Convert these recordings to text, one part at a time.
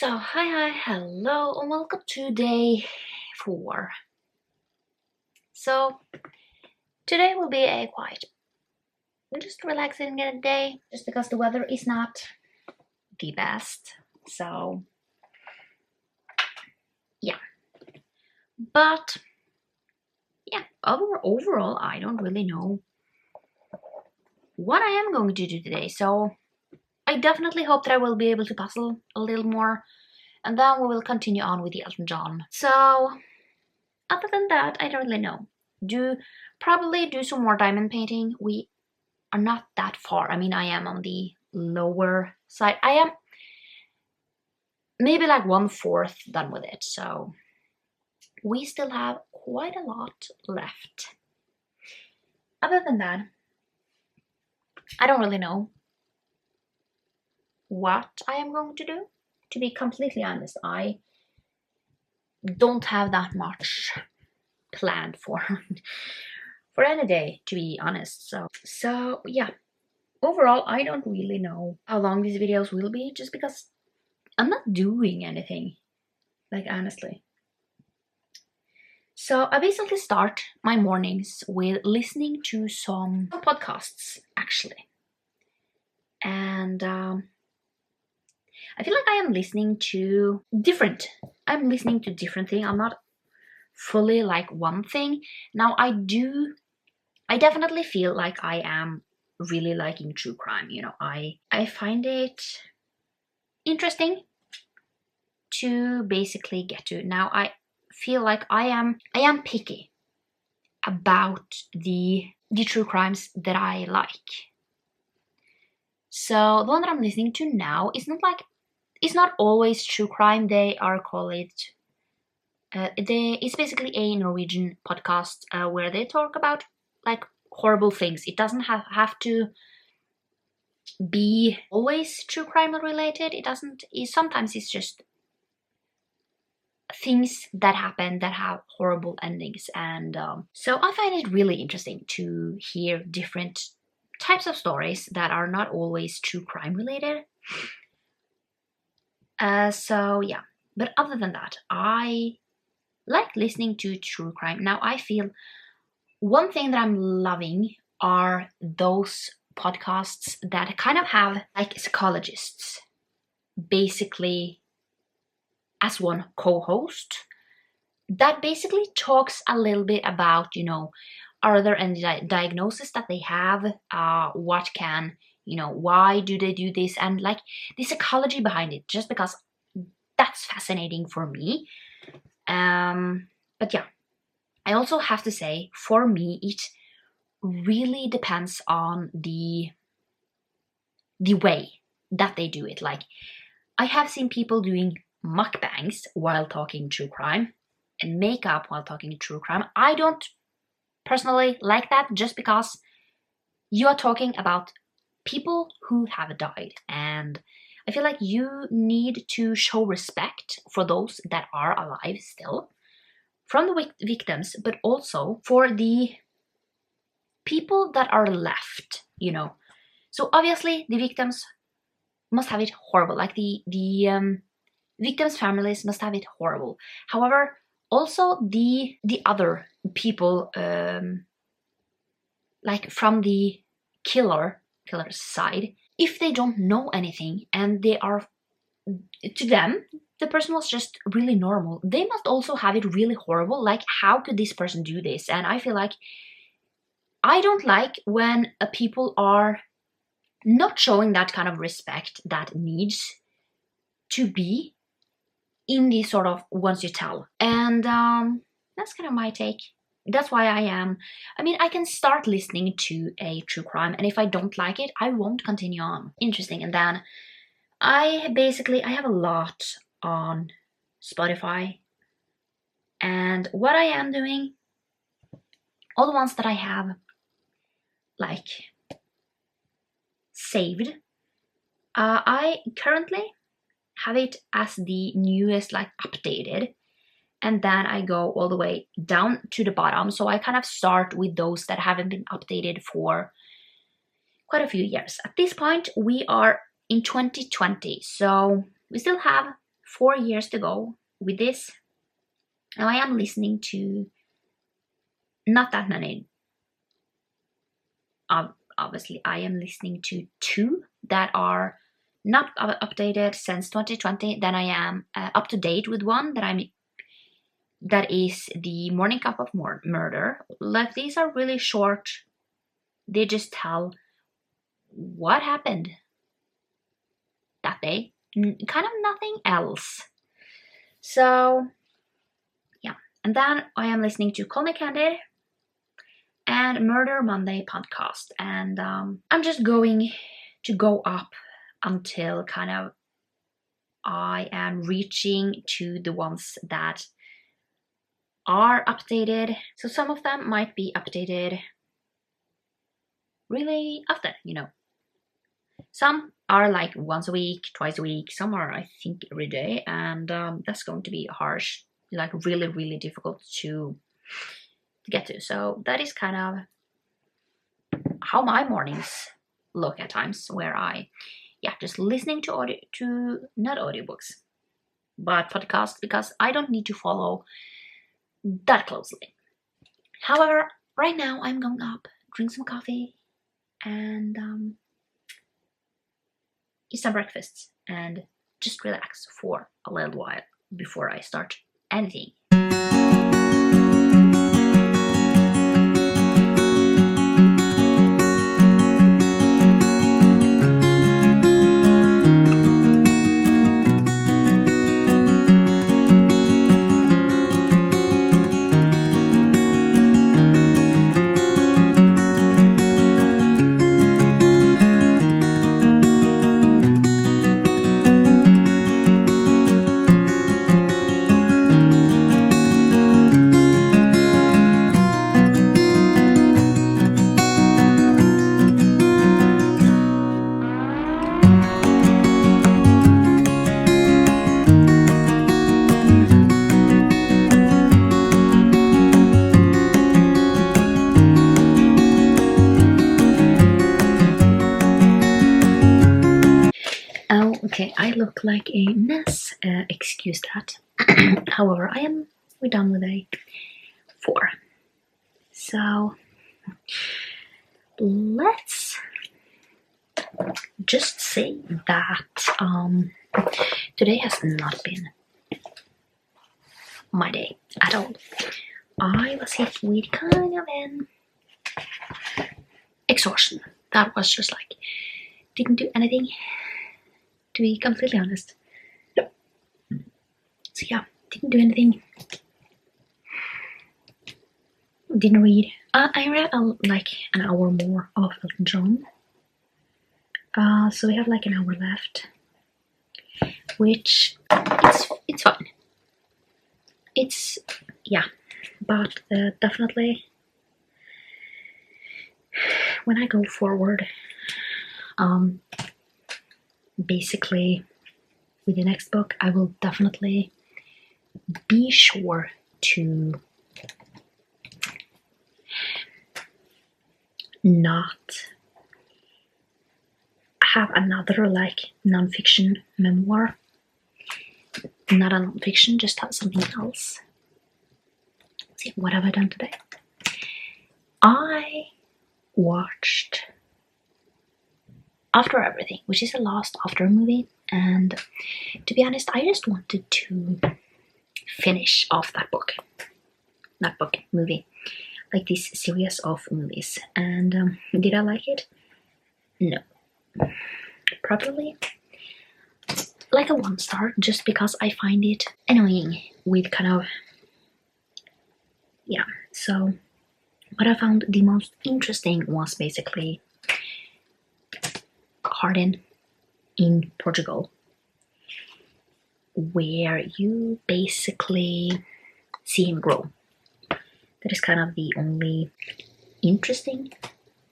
Hi, hello, and welcome to day 4. So, today will be a quiet, just relaxing day, just because the weather is not the best. So, yeah. But, yeah, overall, I don't really know what I am going to do today. So, I definitely hope that I will be able to puzzle a little more, and then we will continue on with the Elton John. So, other than that, I don't really know. Probably do some more diamond painting. We are not that far. I mean, I am on the lower side. I am maybe like 1/4 done with it. So we still have quite a lot left. Other than that, I don't really know what I am going to do. To be completely honest, I don't have that much planned for any day, to be honest. So yeah, overall, I don't really know how long these videos will be, just because I'm not doing anything, like, honestly. So I basically start my mornings with listening to some podcasts, actually. And I feel like I am listening to different. I'm listening to different things. I'm not fully like one thing. Now I definitely feel like I am really liking true crime. I find it interesting to basically get to. Now I feel like I am picky about the true crimes that I like. So the one that I'm listening to now is it's not always true crime. They are called it. It's basically a Norwegian podcast where they talk about like horrible things. It doesn't have to be always true crime related. It doesn't. Sometimes it's just things that happen that have horrible endings, and so I find it really interesting to hear different types of stories that are not always true crime related. So yeah, but other than that, I like listening to true crime. Now I feel one thing that I'm loving are those podcasts that kind of have like psychologists basically as one co-host, that basically talks a little bit about, are there any diagnoses that they have? What can, why do they do this? And like the psychology behind it, just because that's fascinating for me. But yeah, I also have to say, for me, it really depends on the way that they do it. Like, I have seen people doing mukbangs while talking true crime and makeup while talking true crime. I don't personally like that, just because you are talking about people who have died, and I feel like you need to show respect for those that are alive still, from the victims, but also for the people that are left, So obviously the victims must have it horrible, like the victims' families must have it horrible. However, also the other people, like from the killer's side, if they don't know anything and they are, to them, the person was just really normal, they must also have it really horrible. Like, how could this person do this? And I feel like I don't like when people are not showing that kind of respect that needs to be in the sort of once you tell. And that's kind of my take. That's why I can start listening to a true crime, and if I don't like it, I won't continue on. Interesting. And then I have a lot on Spotify, and what I am doing, all the ones that I have like saved, I currently have it as the newest, like updated, and then I go all the way down to the bottom. So I kind of start with those that haven't been updated for quite a few years. At this point, we are in 2020, so we still have 4 years to go with this. Now I am listening to not that many. Obviously, I am listening to 2 that are not updated since 2020. Then I am up to date with one that is the Morning Cup of Murder. Like, these are really short. They just tell what happened that day. Kind of nothing else. So, yeah. And then I am listening to Call Me Candid and Murder Monday podcast. And I'm just going to go up until kind of I am reaching to the ones that are updated. So some of them might be updated really often, you know. Some are like once a week, twice a week. Some are, I think, every day. And that's going to be harsh, like really, really difficult to get to. So that is kind of how my mornings look at times, where I, just listening to not audiobooks, but podcasts, because I don't need to follow that closely. However, right now I'm going up, drink some coffee, and eat some breakfast, and just relax for a little while before I start anything. Okay, I look like a mess, excuse that. However, we're done with a 4. So, let's just say that today has not been my day at all. I was hit with kind of an exhaustion. That was just like, didn't do anything, to be completely honest. So yeah, didn't do anything. Didn't read. I read like an hour more of Elton John. So we have like an hour left, which it's fine. It's but definitely when I go forward, basically with the next book, I will definitely be sure to not have another like non-fiction memoir. Not a non-fiction, just have something else. Let's see, what have I done today? I watched After Everything, which is a Lost After movie, and to be honest, I just wanted to finish off that movie, like this series of movies. And did I like it? No. Probably like a 1 star, just because I find it annoying with kind of, so what I found the most interesting was basically Garden in Portugal, where you basically see him grow. That is kind of the only interesting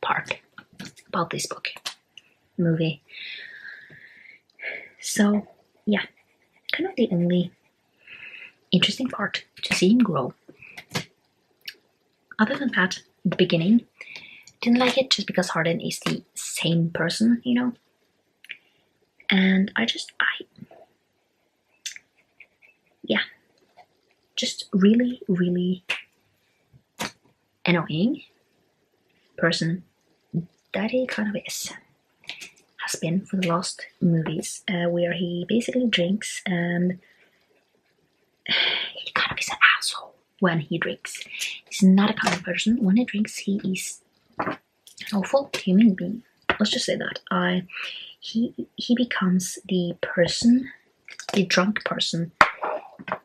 part about this movie. So yeah, kind of the only interesting part, to see him grow. Other than that, the beginning, didn't like it just because Harden is the same person, you know. And really, really annoying person that he kind of has been for the last movies, where he basically drinks and he kind of is an asshole when he drinks. He's not a kind of person. When he drinks, he is an awful human being. Let's just say that. He becomes the drunk person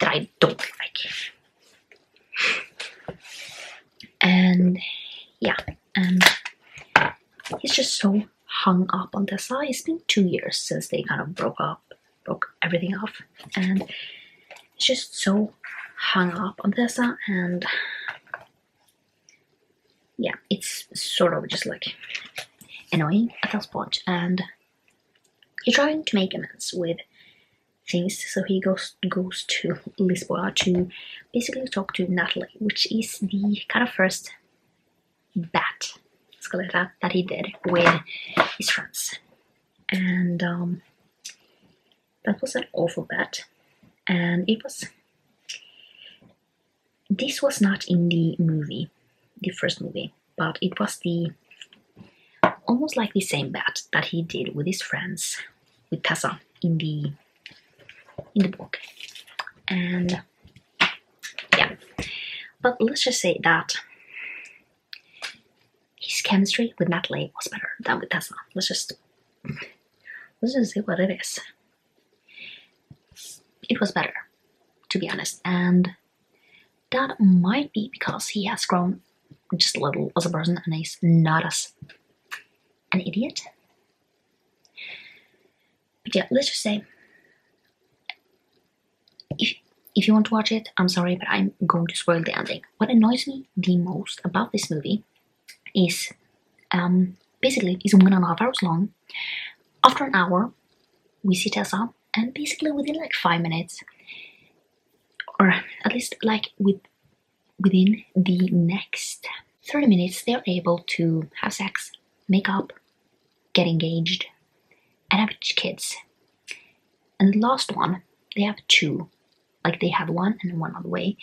that I don't like. And yeah, and he's just so hung up on Tessa. It's been 2 years since they kind of broke everything off, and he's just so hung up on Tessa, and yeah, it's sort of just like annoying at this point. And he's trying to make amends with things, so he goes to Lisboa to basically talk to Natalie, which is the kind of first bet that he did with his friends. And that was an awful bet, and this was not in the movie, the first movie, but it was almost like the same bet that he did with his friends, with Tessa, in the book. And yeah, but let's just say that his chemistry with Natalie was better than with Tessa. Let's just say what it is. It was better, to be honest, and that might be because he has grown just a little as a person and he's not as an idiot. But yeah, let's just say, if you want to watch it, I'm sorry, but I'm going to spoil the ending. What annoys me the most about this movie is basically it's 1.5 hours long. After an hour, we see Tessa, and basically within like 5 minutes, or at least like within the next 30 minutes, they're able to have sex, make up, get engaged, and have kids. And the last one, they have 2. Like they have 1 and 1 on the way.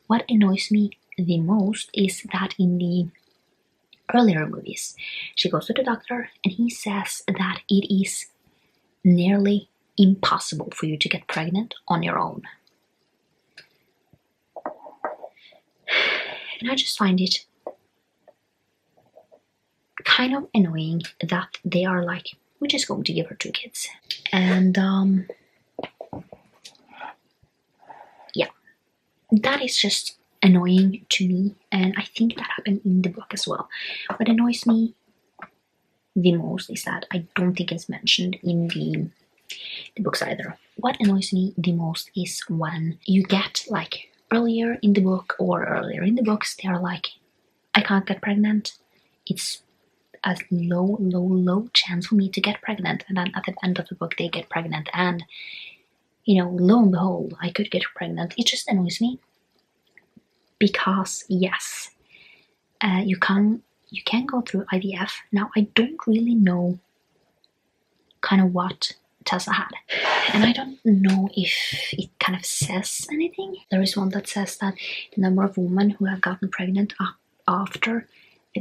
What annoys me the most is that in the earlier movies, she goes to the doctor and he says that it is nearly impossible for you to get pregnant on your own. And I just find it kind of annoying that they are like, we're just going to give her 2 kids. And yeah, that is just annoying to me, and I think that happened in the book as well. What annoys me the most is that I don't think it's mentioned in the books either. What annoys me the most is when you get like earlier in the book or earlier in the books, they're like, I can't get pregnant. It's a low chance for me to get pregnant. And then at the end of the book, they get pregnant, and you know, lo and behold, I could get pregnant. It just annoys me. Because yes, you can go through IVF. Now I don't really know kind of what Tessa had, and I don't know if it kind of says anything. There is one that says that the number of women who have gotten pregnant after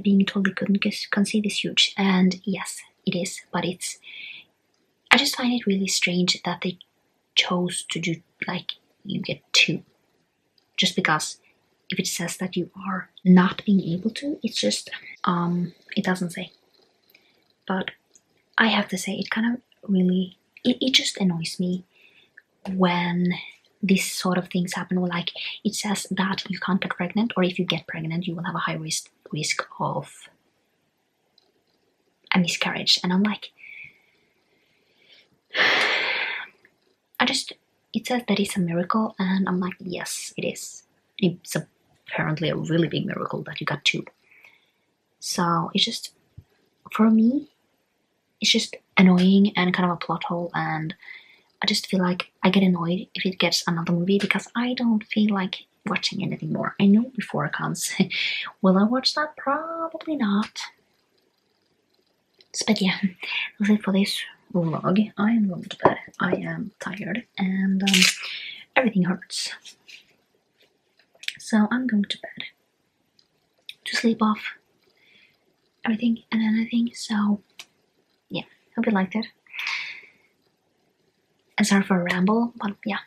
being told they couldn't conceive is huge, and yes, it is. But I just find it really strange that they chose to do like you get 2, just because. If it says that you are not being able to, it's just, it doesn't say. But I have to say, it kind of really, it just annoys me when these sort of things happen. Like, it says that you can't get pregnant, or if you get pregnant, you will have a high risk of a miscarriage. And I'm like, it says that it's a miracle, and I'm like, yes, it is. It's apparently a really big miracle that you got 2. So it's just, for me, it's just annoying and kind of a plot hole, and I just feel like I get annoyed if it gets another movie because I don't feel like watching anything more. I know before it comes, will I watch that? Probably not. But yeah, that's it for this vlog. I am going to bed. I am tired, and everything hurts. So I'm going to bed to sleep off everything and anything. So yeah, hope you liked it. And sorry for a ramble, but yeah.